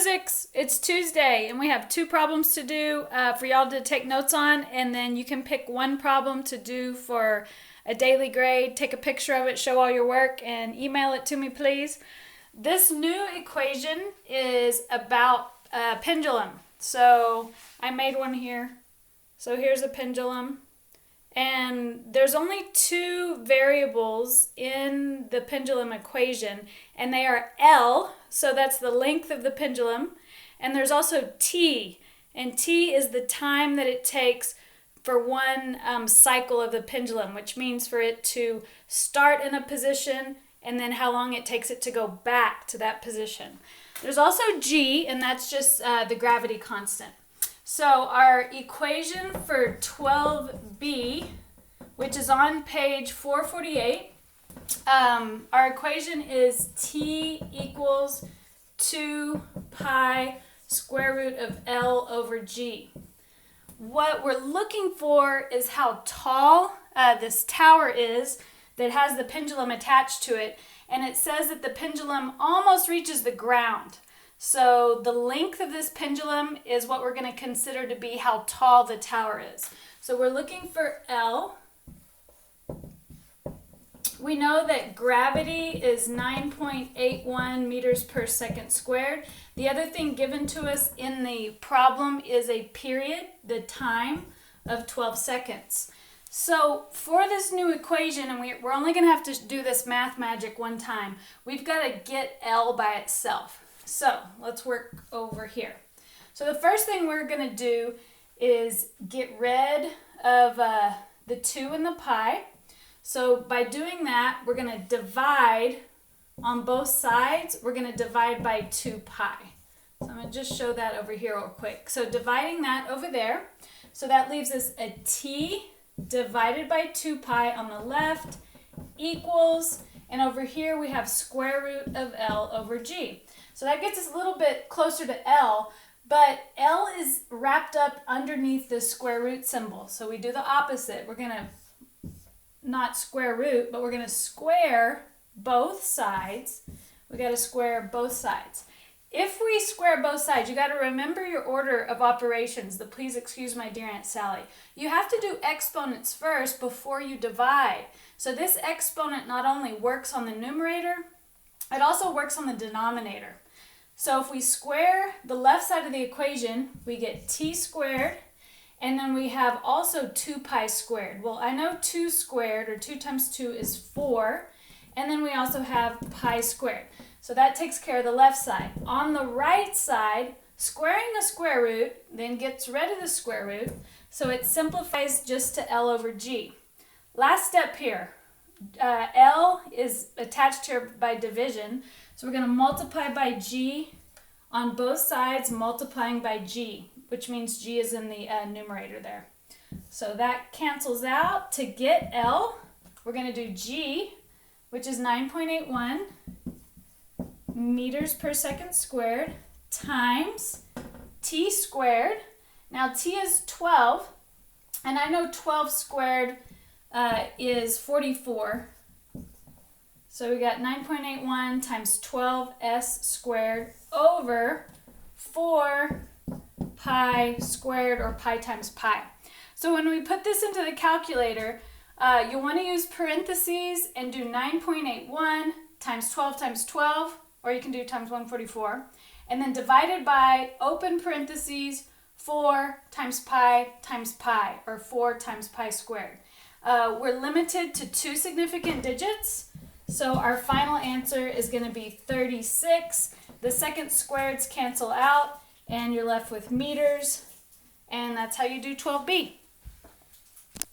Physics. It's Tuesday and we have 2 problems to do for y'all to take notes on, and then you can pick one problem to do for a daily grade. Take a picture of it, show all your work, and email it to me, please. This new equation is about a pendulum. So I made one here. So here's a pendulum. And there's only 2 variables in the pendulum equation, and they are L, so that's the length of the pendulum, and there's also T, and T is the time that it takes for one cycle of the pendulum, which means for it to start in a position and then how long it takes it to go back to that position. There's also G, and that's just the gravity constant. So our equation for 12b, which is on page 448, our equation is T equals 2 pi square root of L over G. What we're looking for is how tall this tower is that has the pendulum attached to it, and it says that the pendulum almost reaches the ground. So the length of this pendulum is what we're going to consider to be how tall the tower is. So we're looking for L. We know that gravity is 9.81 meters per second squared. The other thing given to us in the problem is a period, the time of 12 seconds. So for this new equation, and we're only going to have to do this math magic one time, we've got to get L by itself. So let's work over here. So the first thing we're going to do is get rid of the 2 and the pi. So by doing that, we're going to divide on both sides. We're going to divide by 2 pi. So I'm going to just show that over here real quick. So dividing that over there. So that leaves us a T divided by 2 pi on the left equals, and over here we have square root of L over G. So that gets us a little bit closer to L, but L is wrapped up underneath the square root symbol. So we do the opposite. We're going to not square root, but we're going to square both sides. We got to square both sides. If we square both sides, you got to remember your order of operations. Please excuse my dear Aunt Sally. You have to do exponents first before you divide. So this exponent not only works on the numerator, it also works on the denominator. So if we square the left side of the equation, we get T squared, and then we have also 2 pi squared. Well, I know 2 squared, or 2 times 2 is 4, and then we also have pi squared. So that takes care of the left side. On the right side, squaring the square root then gets rid of the square root, so it simplifies just to L over G. Last step here, L is attached here by division, so we're going to multiply by G on both sides, multiplying by G, which means G is in the numerator there. So that cancels out. To get L, we're going to do G, which is 9.81 meters per second squared, times T squared. Now T is 12, and I know 12 squared is 44. So we got 9.81 times 12s squared over 4 pi squared, or pi times pi. So when we put this into the calculator, you'll want to use parentheses and do 9.81 times 12, or you can do times 144, and then divided by, open parentheses, 4 times pi, or 4 times pi squared. We're limited to 2 significant digits, so our final answer is going to be 36. The second squareds cancel out, and you're left with meters, and that's how you do 12b.